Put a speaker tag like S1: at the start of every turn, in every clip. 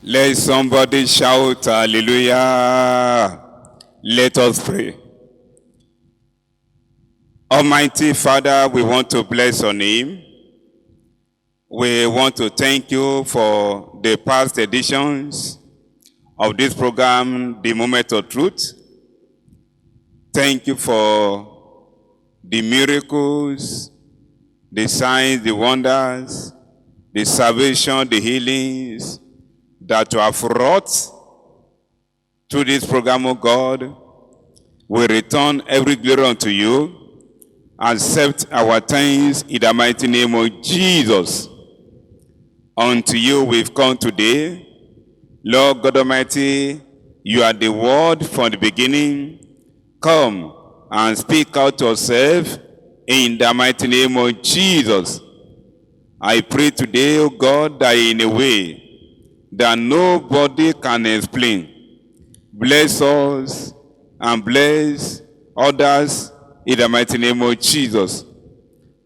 S1: Let somebody shout hallelujah. Let us pray. Almighty Father, we want to bless your name. We want to thank you for the past editions of this program, The Moment of Truth. Thank you for the miracles, the signs, the wonders, the salvation, the healings that you have wrought through this program, O God. We return every glory unto you. Accept our thanks in the mighty name of Jesus. Unto you we've come today. Lord God Almighty, you are the word from the beginning. Come and speak out yourself in the mighty name of Jesus. I pray today, O God, that in a way that nobody can explain, bless us and bless others in the mighty name of Jesus.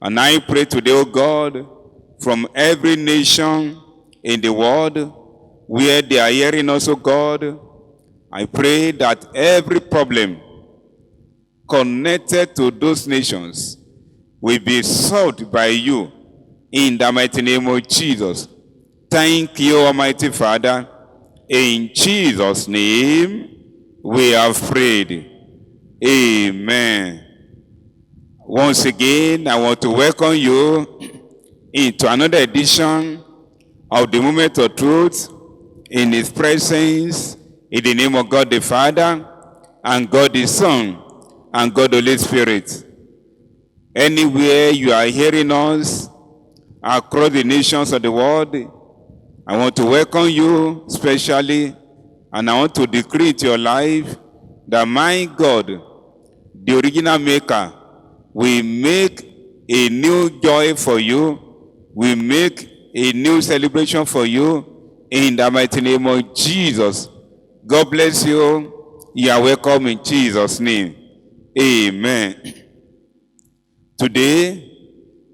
S1: And I pray today, O God, from every nation in the world where they are hearing us, O God, I pray that every problem connected to those nations will be solved by you in the mighty name of Jesus. Thank you, Almighty Father. In Jesus' name, we have prayed. Amen. Once again, I want to welcome you into another edition of the Moment of Truth in His presence, in the name of God the Father, and God the Son, and God the Holy Spirit. Anywhere you are hearing us across the nations of the world, I want to welcome you specially, and I want to decree to your life that my God, the original maker, will make a new joy for you, will make a new celebration for you in the mighty name of Jesus. God bless you. You are welcome in Jesus' name. Amen. Today,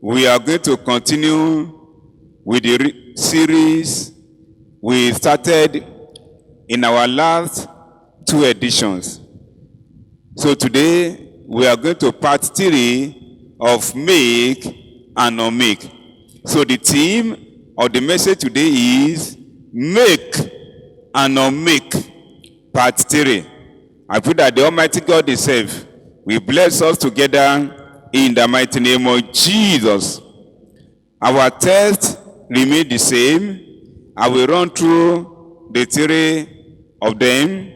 S1: we are going to continue with the series we started in our last two editions. So today, we are going to part 3 of make and unmake. So the theme of the message today is make and unmake, part 3. I pray that the Almighty God Himself will bless us together in the mighty name of Jesus. Our text remains the same. I will run through the 3 of them.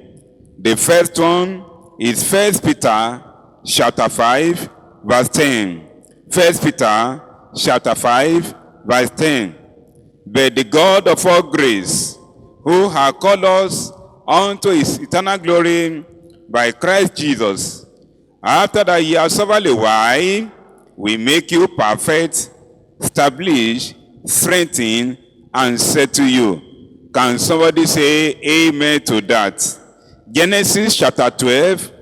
S1: The first one is 1 Peter chapter 5, verse 10. 1 Peter chapter 5, verse 10. But the God of all grace, who has called us unto His eternal glory by Christ Jesus, after that ye have suffered a while, will make you perfect, establish, strengthen, and settle you. Can somebody say amen to that? Genesis chapter 12,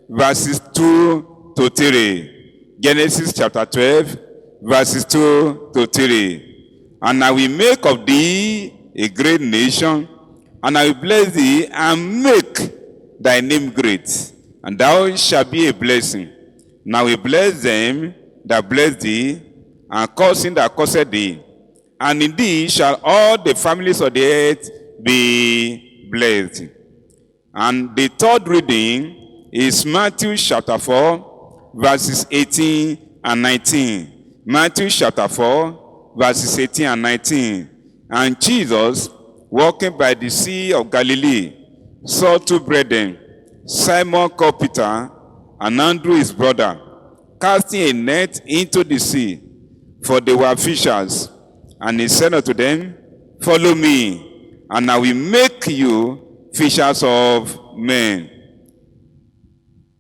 S1: verses 2 to 3. Genesis chapter 12, verses 2 to 3. And I will make of thee a great nation, and I will bless thee, and make thy name great, and thou shalt be a blessing. And I will bless them that bless thee, and curse him that curseth thee. And in thee shall all the families of the earth be blessed. And the third reading is Matthew chapter 4, verses 18 and 19. Matthew chapter 4, verses 18 and 19. And Jesus, walking by the sea of Galilee, saw 2 brethren, Simon called Peter, and Andrew his brother, casting a net into the sea, for they were fishers. And he said unto them, follow me, and I will make you fishers of men.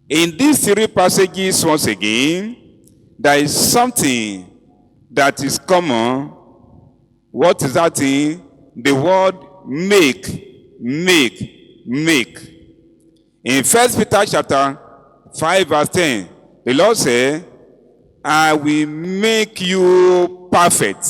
S1: In these 3 passages, once again, there is something that is common. What is that thing? The word make, make, make. In 1 Peter chapter 5, verse 10, the Lord said, I will make you perfect.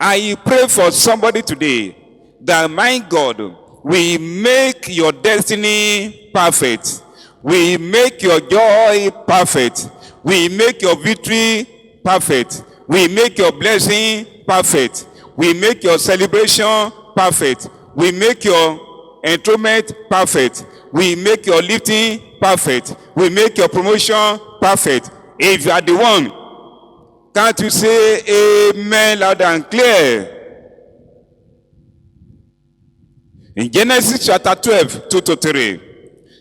S1: I pray for somebody today that my God will make your destiny perfect, will make your joy perfect, will make your victory perfect, will make your blessing perfect, will make your celebration perfect, will make your enthronement perfect, will make your lifting perfect, will make your promotion perfect. If you are the one, can't you say amen loud and clear? In Genesis chapter 12, 2 to 3.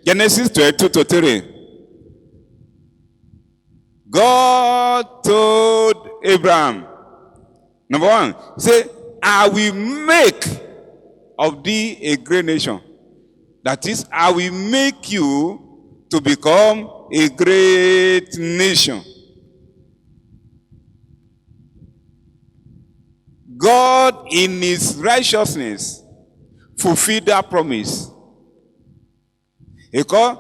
S1: Genesis 12, 2 to 3. God told Abraham, number one, say, I will make of thee a great nation. That is, I will make you to become a great nation. God, in his righteousness, fulfilled that promise. Because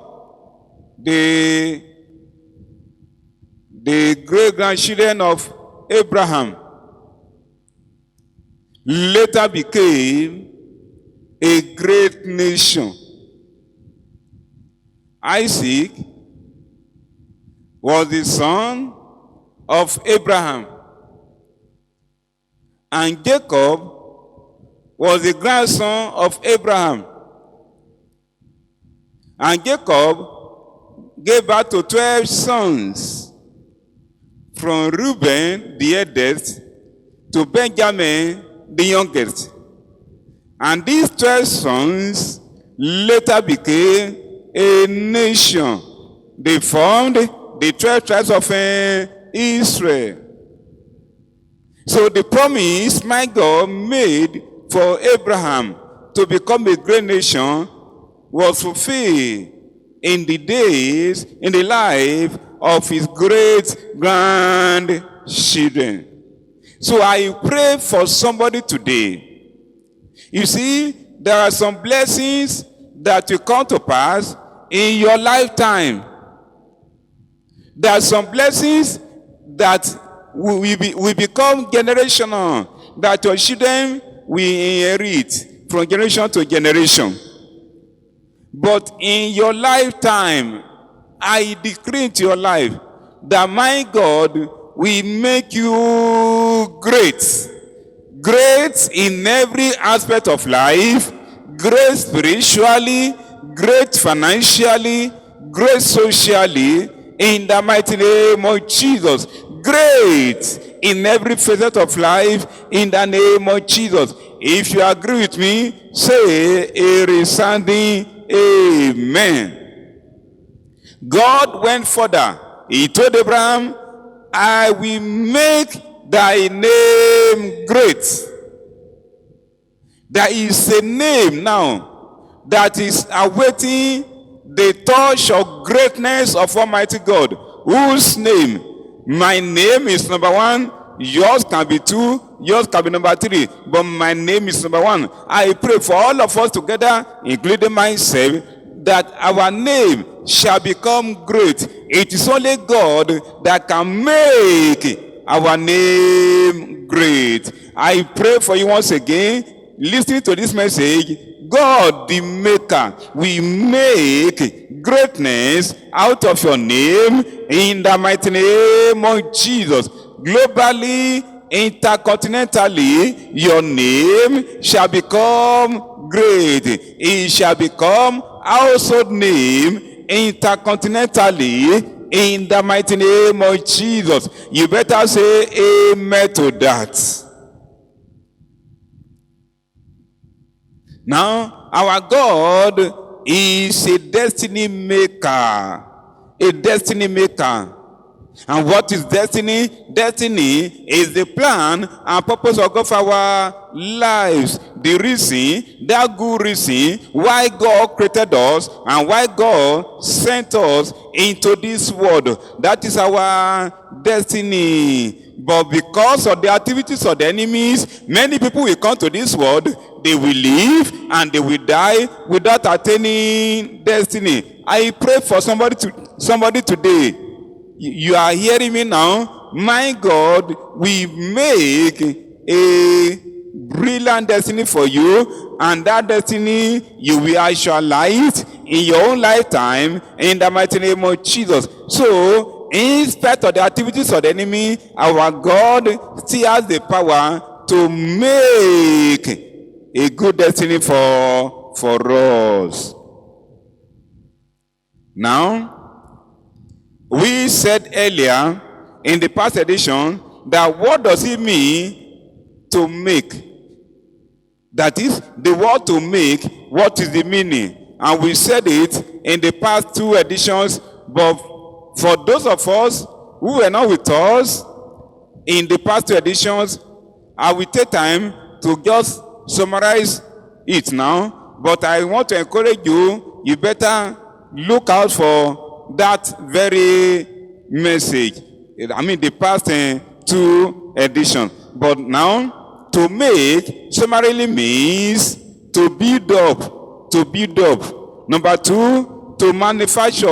S1: the great-grandchildren of Abraham later became a great nation. Isaac was the son of Abraham, and Jacob was the grandson of Abraham. And Jacob gave birth to 12 sons, from Reuben, the eldest, to Benjamin, the youngest. And these 12 sons later became a nation. They formed the 12 tribes of Israel. So the promise my God made for Abraham to become a great nation was fulfilled in the days, in the life of his great grandchildren. So I pray for somebody today. You see, there are some blessings that will come to pass in your lifetime. There are some blessings that will become generational, that your children will inherit from generation to generation. But in your lifetime, I decree into your life that my God will make you great. Great in every aspect of life, great spiritually, great financially, great socially, in the mighty name of Jesus. Great in every facet of life, in the name of Jesus. If you agree with me, say a resounding amen. God went further. He told Abraham, I will make thy name great. There is a name now that is awaiting the touch of greatness of Almighty God. Whose name? My name is number one. Yours can be two. Yours can be number three. But my name is number one. I pray for all of us together, including myself, that our name shall become great. It is only God that can make our name great. I pray for you once again, listening to this message. God, the maker, will make greatness out of your name in the mighty name of Jesus. Globally, intercontinentally, your name shall become great. It shall become household name intercontinentally in the mighty name of Jesus. You better say amen to that. Now, our God is a destiny maker. A destiny maker. And what is destiny? Destiny is the plan and purpose of God for our lives. The reason, that good reason why God created us and why God sent us into this world. That is our destiny. But because of the activities of the enemies, many people will come to this world, they will live and they will die without attaining destiny. I pray for somebody today. You are hearing me now. My God will make a brilliant destiny for you, and that destiny you will actualize in your own lifetime in the mighty name of Jesus. So, in spite of the activities of the enemy, our God still has the power to make a good destiny for us. Now, we said earlier in the past edition that what does it mean to make? That is, the word to make, what is the meaning? And we said it in the past 2 editions, but for those of us who were not with us in the past 2 editions, I will take time to just summarize it now. But I want to encourage you, you better look out for that very message. I mean, the past 2 editions. But now, to make summarily means to build up. To build up. Number 2, to manufacture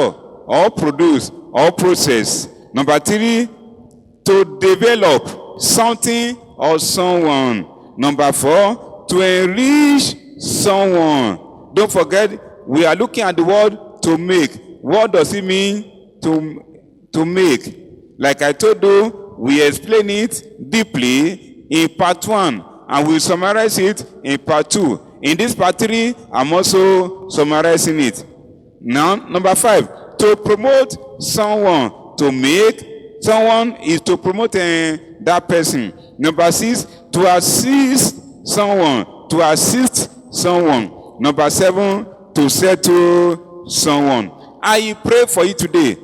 S1: or produce or process. Number 3, to develop something or someone. Number 4, to enrich someone. Don't forget, we are looking at the word to make. What does it mean to make? Like I told you, we explain it deeply in part 1, and we'll summarize it in part 2. In this part 3, I'm also summarizing it. Now, number 5, to promote someone. To make someone is to promote that person. Number 6, to assist someone. To assist someone. Number 7, to settle someone. I pray for you today.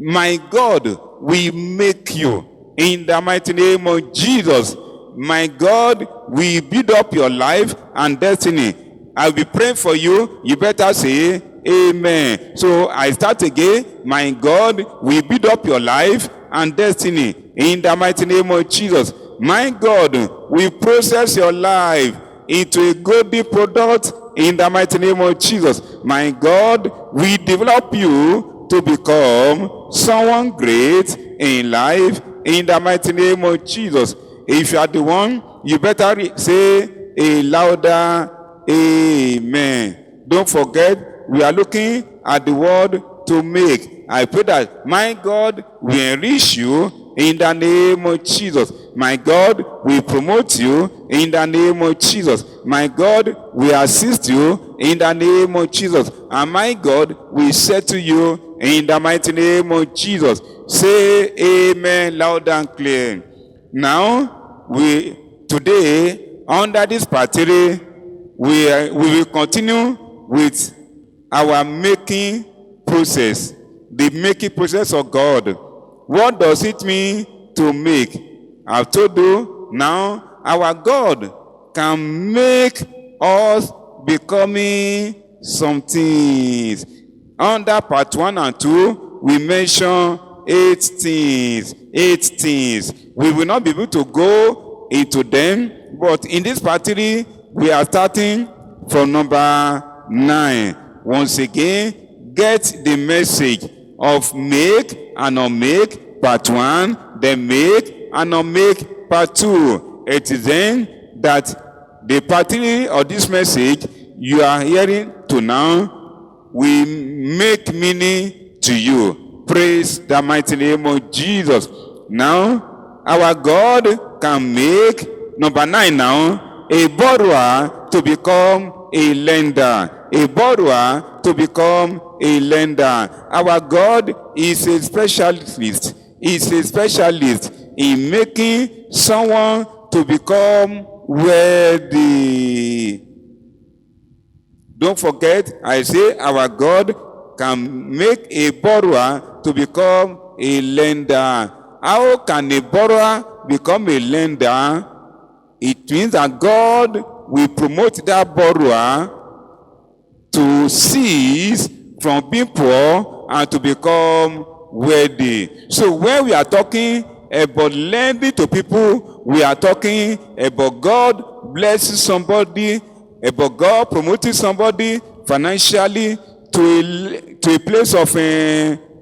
S1: My God will make you in the mighty name of Jesus. My God will build up your life and destiny. I'll be praying for you. You better say amen. So I start again. My God will build up your life and destiny in the mighty name of Jesus. My God will process your life into a golden product in the mighty name of Jesus. My God will develop you to become someone great in life in the mighty name of Jesus. If you are the one, you better say a louder amen. Don't forget, we are looking at the word to make. I pray that my God will enrich you in the name of Jesus. My God will promote you in the name of Jesus. My God will assist you in the name of Jesus. And my God will settle you in the mighty name of Jesus. Say amen loud and clear. Now, today, under this party, we will continue with our making process. The making process of God. What does it mean to make? I've told you, now our God can make us becoming some things. Under part 1 and 2, we mention 8 things. 8 things. We will not be able to go into them, but in this part 3, we are starting from number 9. Once again, get the message of make and unmake, part 1, then make and unmake, part 2. It is then that the part 3 of this message you are hearing to now will make meaning to you. Praise the mighty name of Jesus. Now, our God can make, number 9 now, a borrower to become a lender. A borrower to become a lender. Our God is a specialist. Is a specialist in making someone to become wealthy. Don't forget, I say our God can make a borrower to become a lender. How can a borrower become a lender? It means that God will promote that borrower to cease from being poor and to become wealthy. So when we are talking about lending to people, we are talking about God blessing somebody, about God promoting somebody financially to a place of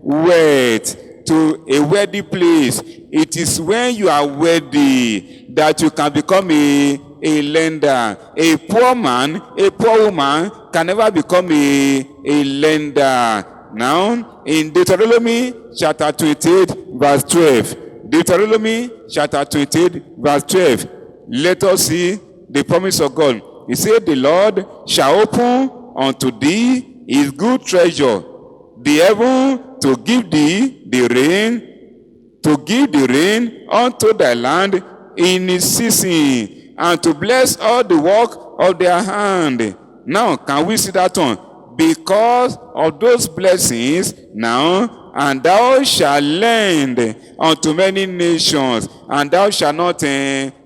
S1: wealth, to a wealthy place. It is when you are wealthy that you can become a a lender. A poor man, a poor woman can never become a lender. Now, in Deuteronomy chapter 28, verse 12. Deuteronomy chapter 28, verse 12. Let us see the promise of God. He said, the Lord shall open unto thee his good treasure, the heaven to give thee the rain, unto thy land in its season, and to bless all the work of their hand. Now, can we see that one? Because of those blessings, now, and thou shalt lend unto many nations, and thou shalt not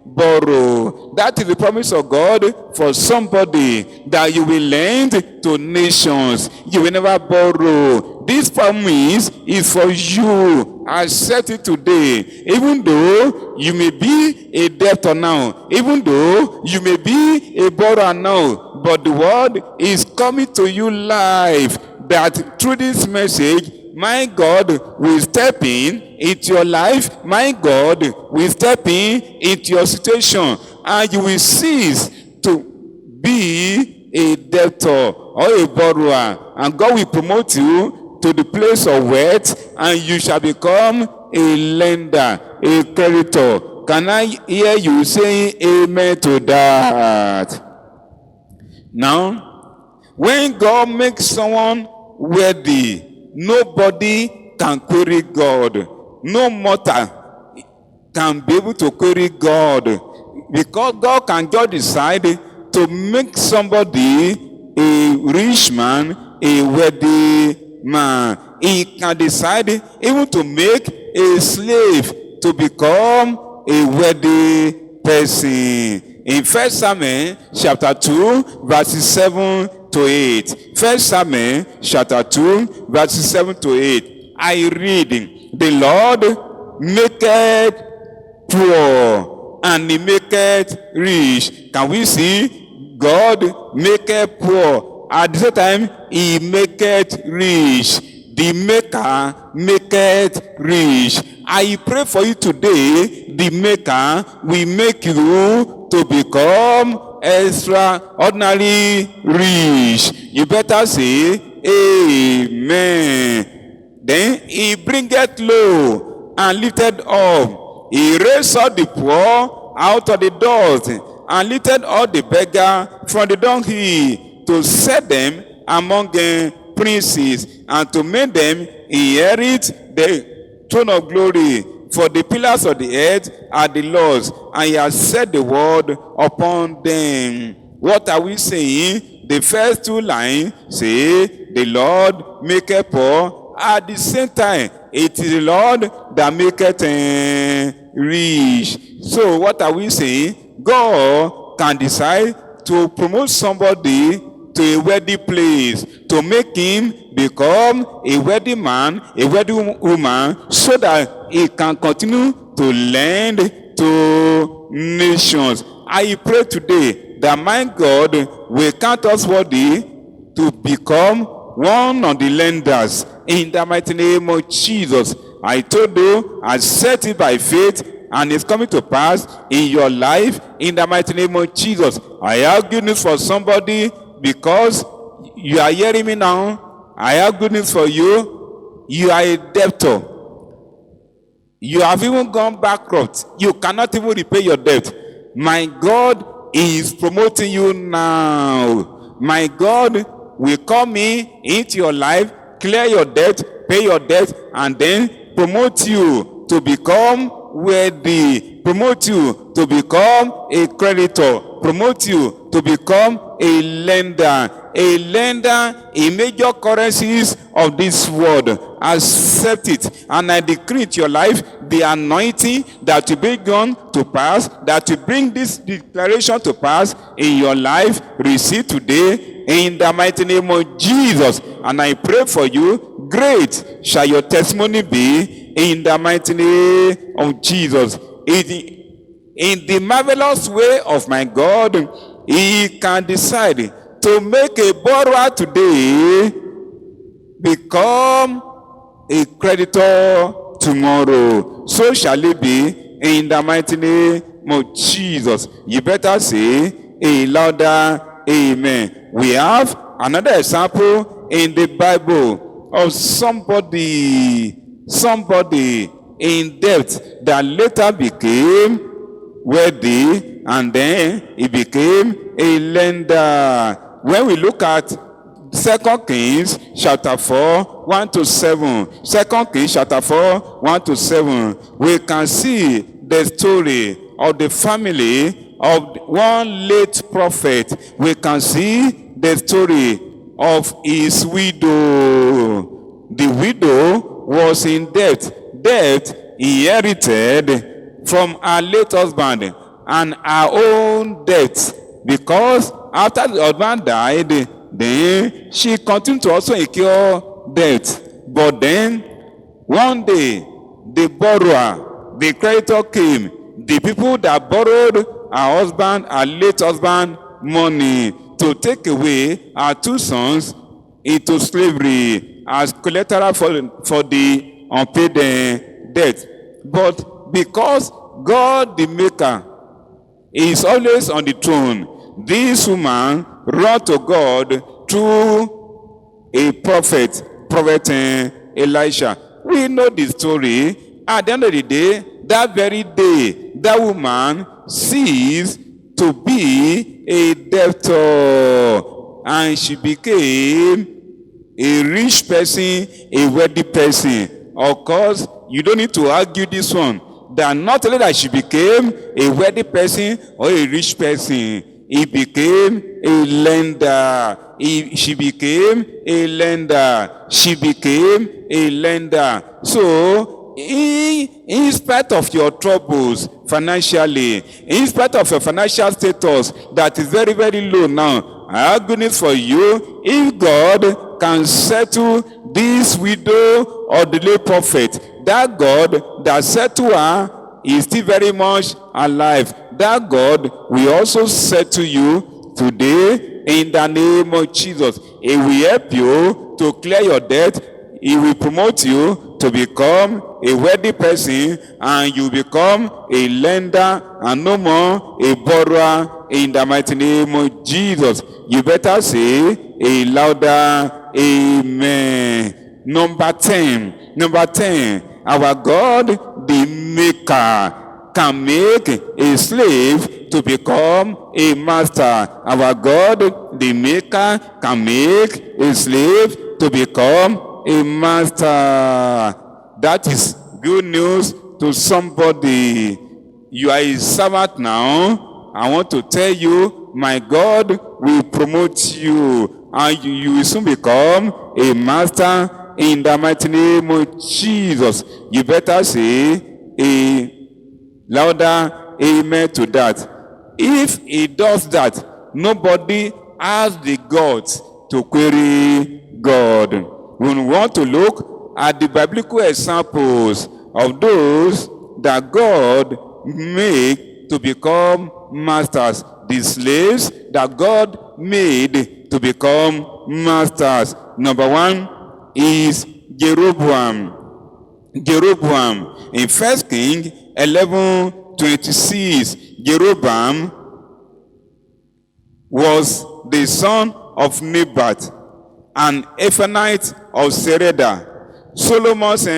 S1: borrow. That is the promise of God for somebody, that you will lend to nations. You will never borrow. This promise is for you. Accept it today. Even though you may be a debtor now, even though you may be a borrower now, but the word is coming to you live, that through this message, my God will step in into your life. My God will step in into your situation, and you will cease to be a debtor or a borrower, and God will promote you to the place of wealth, and you shall become a lender, a creditor. Can I hear you saying amen to that? Now, when God makes someone worthy, nobody can query God. No mortal can be able to query God, because God can just decide to make somebody a rich man, a worthy man. He can decide even to make a slave to become a worthy person. In 1 Samuel chapter 2, verses 7 to 8. 1 Samuel chapter 2, verses 7 to 8. I read, the Lord maketh poor, and he maketh rich. Can we see? God maketh poor. At the same time, he maketh rich. The maker maketh rich. I pray for you today, the maker will make you to become extraordinary rich. You better say amen. Then he bringeth low and lifted up. He raised up the poor out of the dust, and lifted up the beggar from the dunghill, to set them among the princes, and to make them inherit the throne of glory. For the pillars of the earth are the Lord's, and he has set the word upon them. What are we saying? The first two lines say, the Lord maketh poor. At the same time, it is the Lord that maketh rich. So what are we saying? God can decide to promote somebody to a wealthy place, to make him become a wealthy man, a wealthy woman, so that he can continue to lend to nations. I pray today that my God will count us worthy to become one of the lenders in the mighty name of Jesus. I told you, I set it by faith, and it's coming to pass in your life in the mighty name of Jesus. I have good news for somebody, because you are hearing me now. I have good news for you. You are a debtor. You have even gone bankrupt. You cannot even repay your debt. My God is promoting you now. My God will come into your life, clear your debt, pay your debt, and then promote you to become worthy, promote you to become a creditor, promote you to become a lender in major currencies of this world. Accept it, and I decree into your life the anointing that will bring on to pass, that will bring this declaration to pass in your life. Receive today in the mighty name of Jesus. And I pray for you, great shall your testimony be in the mighty name of Jesus. In the marvelous way of my God, he can decide to make a borrower today become a creditor tomorrow. So shall it be in the mighty name of Jesus. You better say a louder amen. We have another example in the Bible of somebody in debt that later became wealthy, and then he became a lender. When we look at 2 Kings chapter 4, 1 to 7. 2 Kings chapter 4, 1 to 7. We can see the story of the family of one late prophet. We can see the story of his widow. The widow was in debt. Debt inherited from her late husband and her own debt, because after the husband died, then she continued to also incur debt. But then one day the borrower, the creditor came. The people that borrowed her late husband money to take away her 2 sons into slavery as collateral for the unpaid debt. But because God the Maker is always on the throne, this woman ran to God through a prophet Elisha. We know the story. At the end of the day, that very day, that woman ceased to be a debtor, and she became a rich person, a wealthy person. Of course, you don't need to argue this one, that not only that she became a wealthy person or a rich person, he became a lender. She became a lender. She became a lender. So, in spite of your troubles financially, in spite of your financial status that is very, very low now, I have good news for you. If God can settle this widow or the late prophet, that God that settled her is still very much alive. That God will also settle you today in the name of Jesus. He will help you to clear your debt. He will promote you to become a wealthy person, and you become a lender and no more a borrower in the mighty name of Jesus. You better say a louder amen. Number 10. Our God, the Maker, can make a slave to become a master. Our God, the Maker, can make a slave to become a master. That is good news to somebody. You are a servant now. I want to tell you, my God will promote you, and you will soon become a master in the mighty name of Jesus. You better say a louder amen to that. If he does that, nobody has the guts to query God. We want to look at the biblical examples of those that God made to become masters. The slaves that God made to become masters. Number 1 is Jeroboam. In 1 Kings 11:26, Jeroboam was the son of Nebat, an Ephraimite of Sereda, Solomon's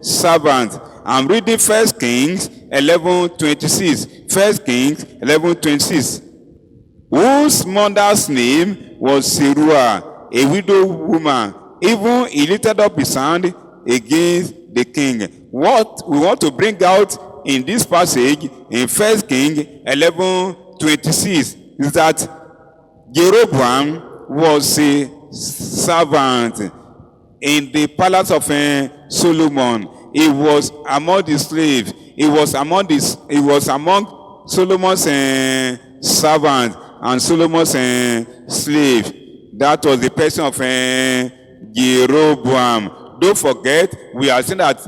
S1: servant. I'm reading 1 Kings 11:26. 1 Kings 11:26. Whose mother's name was Seruah, a widow woman. Even he lifted up his hand against the king. What we want to bring out in this passage in 1 Kings 11:26 is that Jeroboam was a servant in the palace of Solomon. He was among the slaves. He was among Solomon's servants and Solomon's slaves. That was the person of Jeroboam. Don't forget, we are saying that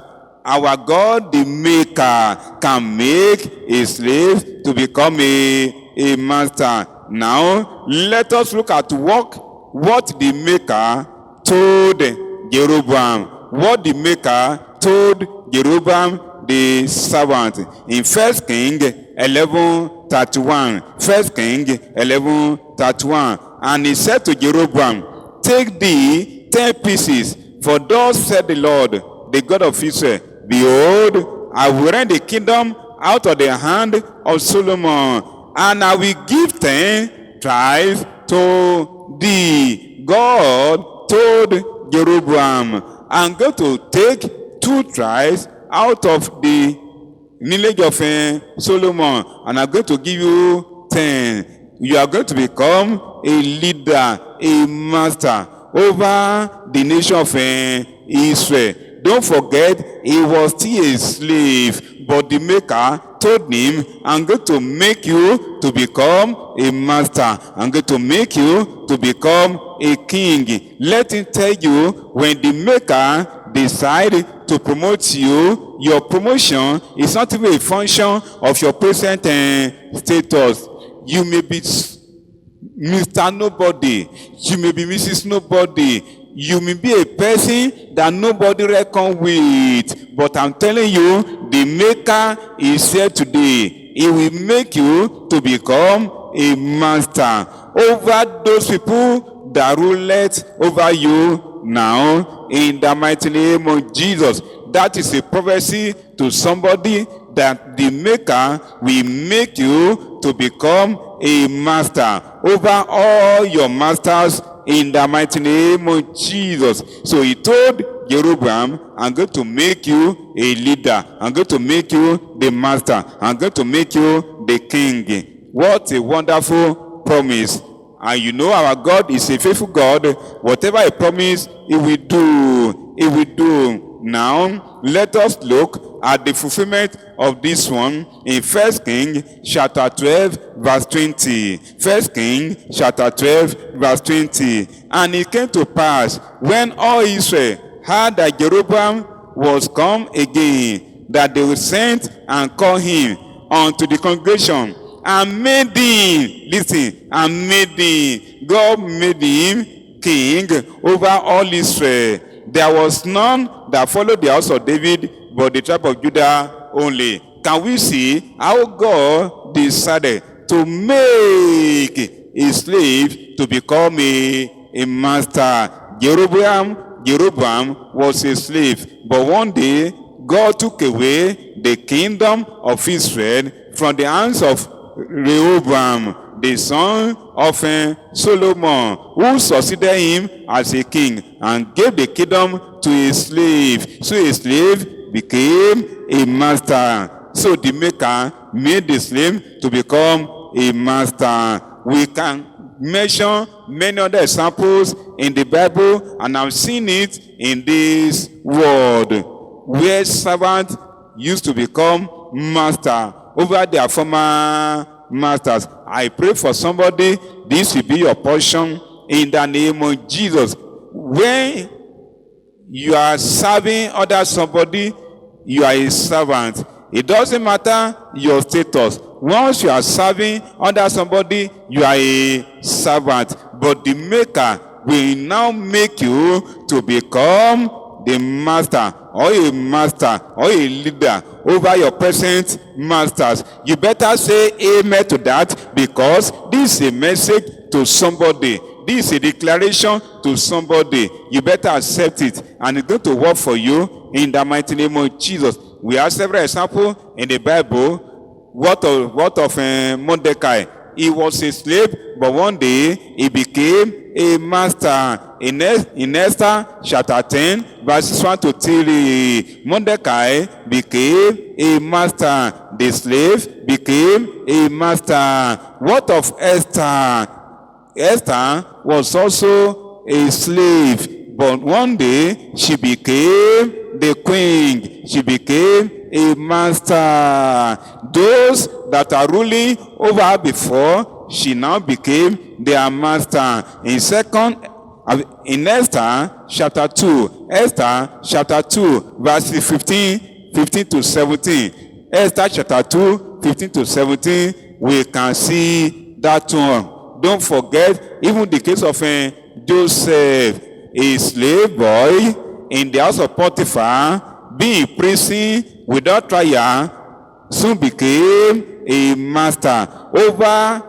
S1: our God, the Maker, can make a slave to become a master. Now, let us look at what the Maker told Jeroboam. What the Maker told Jeroboam, the servant. In 1 Kings 11:31. 1 King 11:31. And he said to Jeroboam, take thee 10 pieces, for thus said the Lord, the God of Israel, behold, I will rend the kingdom out of the hand of Solomon, and I will give 10 tribes to thee. God told Jeroboam, I'm going to take 2 tribes out of the lineage of Solomon, and I'm going to give you 10. You are going to become a leader, a master over the nation of Israel. Don't forget, he was still a slave, but the maker told him, I'm going to make you to become a master. I'm going to make you to become a king. Let him tell you, when the maker decide to promote you, your promotion is not even a function of your present status. You may be Mr. Nobody. You may be Mrs. Nobody. You may be a person that nobody reckon with. But I'm telling you, the maker is here today. He will make you to become a master over those people that ruleth over you now, in the mighty name of Jesus. That is a prophecy to somebody, that the maker will make you to become a master over all your masters, in the mighty name of Jesus. So he told Jeroboam, I'm going to make you a leader. I'm going to make you the master. I'm going to make you the king. What a wonderful promise. And you know our God is a faithful God. Whatever he promised, he will do. He will do. Now, let us look at the fulfillment of this one in 1 King chapter 12 verse 20. 1 King chapter 12 verse 20. And it came to pass, when all Israel heard that Jeroboam was come again, that they would send and call him unto the congregation, and made him, listen, and made him, God made him king over all Israel. There was none that followed the house of David, but the tribe of Judah only. Can we see how God decided to make a slave to become a master? Jeroboam was a slave, but one day God took away the kingdom of Israel from the hands of Rehoboam, the son of Solomon, who succeeded him as a king, and gave the kingdom to a slave. So a slave became a master. So the maker made the slave to become a master. We can mention many other examples in the Bible, and I've seen it in this world, where servants used to become master over their former masters. I pray for somebody, this will be your portion in the name of Jesus. When you are serving other somebody, you are a servant. It doesn't matter your status. Once you are serving under somebody, you are a servant. But the maker will now make you to become the master, or a master, or a leader over your present masters. You better say amen to that, because this is a message to somebody. This is a declaration to somebody. You better accept it, and it's going to work for you in the mighty name of Jesus. We have several examples in the Bible. What of Mordecai? He was a slave, but one day he became a master. In Esther chapter 10, verses 1 to 3, Mordecai became a master. The slave became a master. What of Esther? Esther was also a slave, but one day she became the queen. She became a master. Those that are ruling over her before, she now became their master. In Esther chapter 2, verses 15 to 17. Esther chapter 2, 15 to 17, we can see that one. Don't forget, even the case of Joseph, a slave boy in the house of Potiphar, being in prison without trial, soon became a master over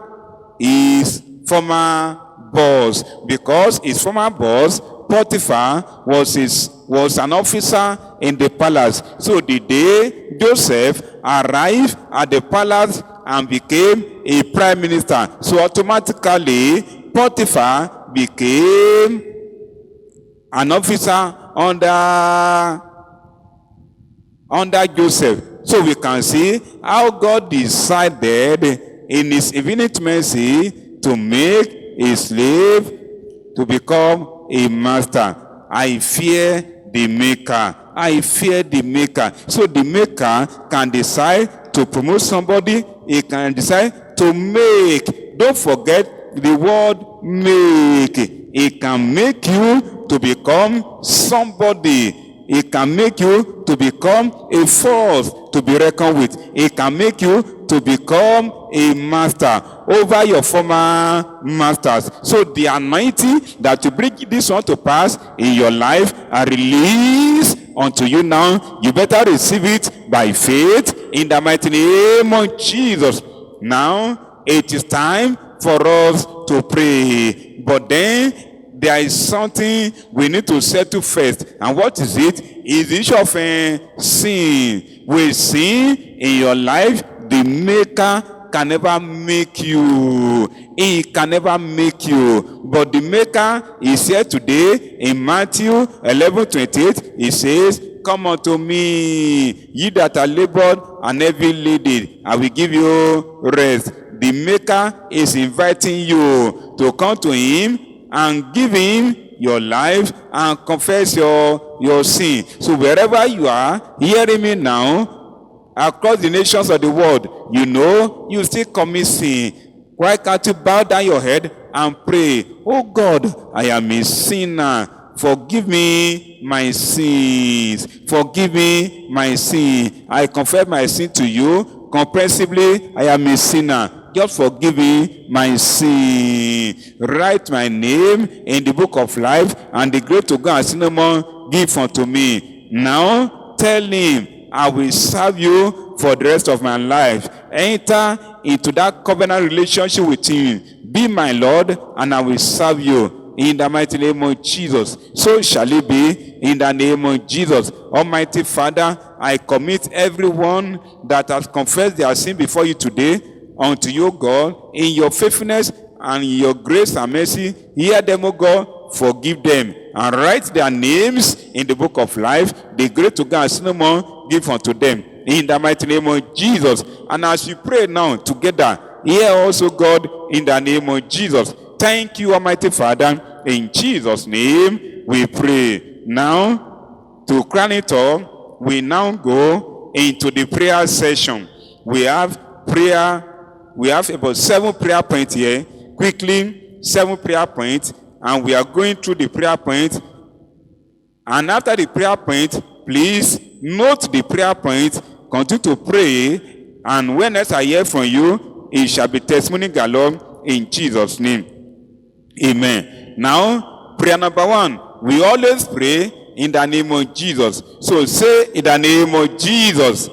S1: his former boss, because his former boss, Potiphar, was an officer in the palace. So the day Joseph arrived at the palace and became a prime minister, so automatically Potiphar became an officer under Joseph. So we can see how God decided in his infinite mercy to make a slave to become a master. I fear the maker. I fear the maker. So the maker can decide to promote somebody. He can decide to make. Don't forget the word make. It can make you to become somebody. It can make you to become a force to be reckoned with. It can make you to become a master over your former masters. So the anointing that will bring this one to pass in your life are released unto you now. You better receive it by faith in the mighty name of Jesus. Now it is time for us to pray. But then there is something we need to settle first. And what is it? Is the issue of sin. With sin in your life, the maker can never make you. He can never make you. But the maker is here today in Matthew 11:28. He says, come unto me, ye that are labored and heavy laden, I will give you rest. The maker is inviting you to come to him and give him your life and confess your sin. So wherever you are hearing me now, across the nations of the world, you know you still commit sin. Why can't you bow down your head and pray? Oh God, I am a sinner. Forgive me my sins. Forgive me my sin. I confess my sin to you. Comprehensively, I am a sinner. Just forgive me my sin. Write my name in the book of life, and the grace to go and sin no more give unto me. Now tell him, I will serve you for the rest of my life. Enter into that covenant relationship with him. Be my Lord, and I will serve you. In the mighty name of Jesus. So shall it be in the name of Jesus. Almighty Father, I commit everyone that has confessed their sin before you today unto you, God, in your faithfulness and in your grace and mercy. Hear them, O God, forgive them, and write their names in the book of life. The grace to God and sin no more give unto them. In the mighty name of Jesus. And as you pray now together, hear also, God, in the name of Jesus. Thank you, Almighty Father. In Jesus' name we pray. Now, to crown it all, we now go into the prayer session. We have prayer. We have about 7 prayer points here. Quickly, 7 prayer points. And we are going through the prayer point. And after the prayer point, please note the prayer point. Continue to pray. And when else I hear from you, it shall be testimony galore in Jesus' name. Amen. Now, prayer number 1. We always pray in the name of Jesus. So say in the name of Jesus.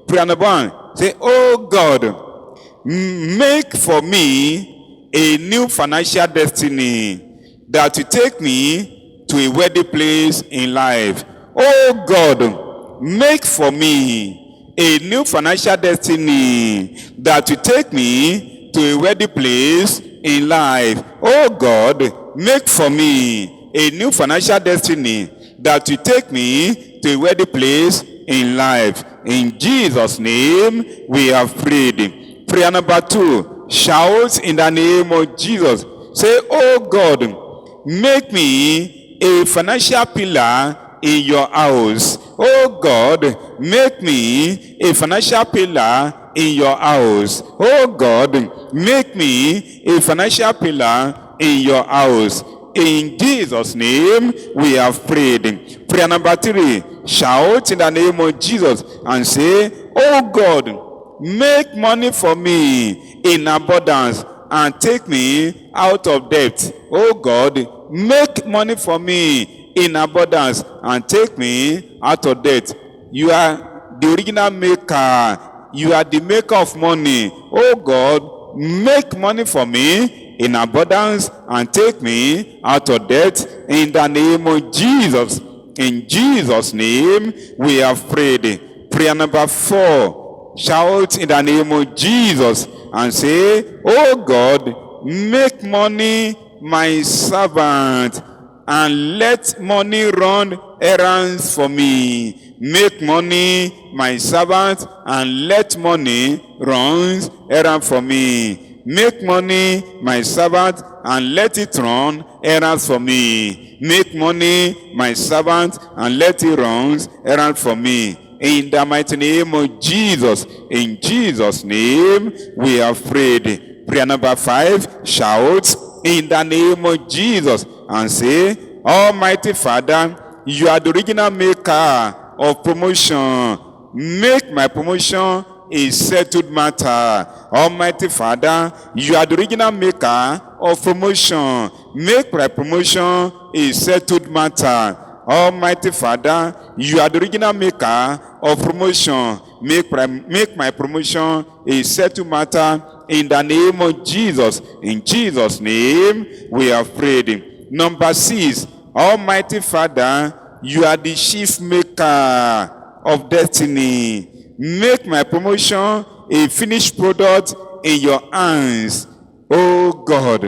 S1: Prayer number 1. Say, oh God, make for me a new financial destiny that will take me to a wedding place in life. Oh God, make for me a new financial destiny that will take me to a wedding place in life. Oh God, make for me a new financial destiny that will take me to a wedding place in life. In Jesus' name we have prayed. Prayer number 2. Shout in the name of Jesus. Say, oh God, make me a financial pillar in your house. Oh God, make me a financial pillar in your house. Oh God, make me a financial pillar in your house. In Jesus' name we have prayed. Prayer number 3. Shout in the name of Jesus and say, oh God, make money for me in abundance and take me out of debt. Oh God, make money for me in abundance and take me out of debt. You are the original maker. you are the maker of money. Oh God, make money for me in abundance and take me out of debt in the name of Jesus. In Jesus' name, we have prayed. Prayer number 4. Shout in the name of Jesus and say, oh God, make money my servant and let money run errands for me. Make money my servant and let money run errands for me. Make money my servant and let it run errands for me. Make money my servant and let it run errands for me. In the mighty name of Jesus. In Jesus' name we have prayed. Prayer number 5. Shout in the name of Jesus and say, Almighty Father, you are the original maker of promotion. Make my promotion a settled matter. Almighty Father, you are the original maker of promotion. Make my promotion a settled matter. Almighty Father, you are the original maker of promotion. Make my promotion a settled matter in the name of Jesus. In Jesus' name, we have prayed. Number 6, Almighty Father, you are the chief maker of destiny. Make my promotion a finished product in your hands. Oh God,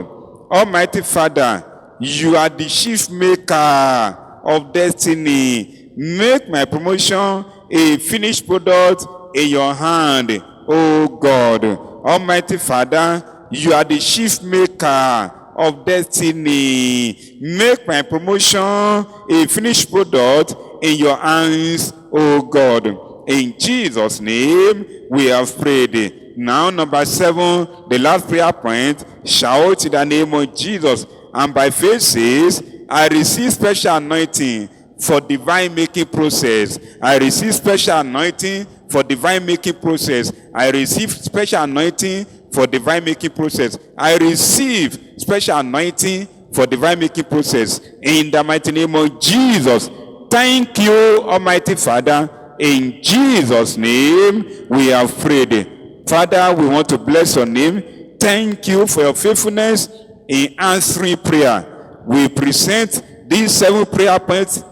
S1: Almighty Father, you are the chief maker of destiny. Make my promotion a finished product in your hand. Oh God, Almighty Father, you are the chief maker of destiny. Make my promotion a finished product in your hands, oh God. In Jesus' name, we have prayed. Now, number 7, the last prayer point. Shout in the name of Jesus. And by faith says, I receive special anointing for divine making process. I receive special anointing for divine making process. I receive special anointing for divine making process. I receive special anointing for divine making process. In the mighty name of Jesus. Thank you, Almighty Father. In Jesus' name, we have prayed. Father, we want to bless your name. Thank you for your faithfulness in answering prayer. We present these 7 prayer points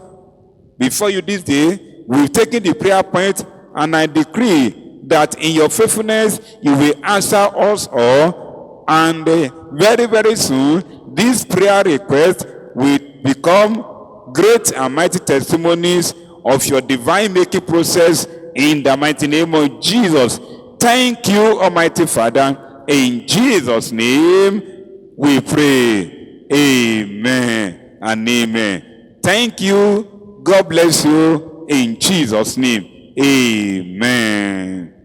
S1: before you this day. We've taken the prayer point, and I decree that in your faithfulness, you will answer us all. And very, very soon, these prayer requests will become great and mighty testimonies of your divine making process in the mighty name of Jesus. Thank you, Almighty Father. In Jesus' name, we pray. Amen and amen. Thank you. God bless you in Jesus' name. Amen.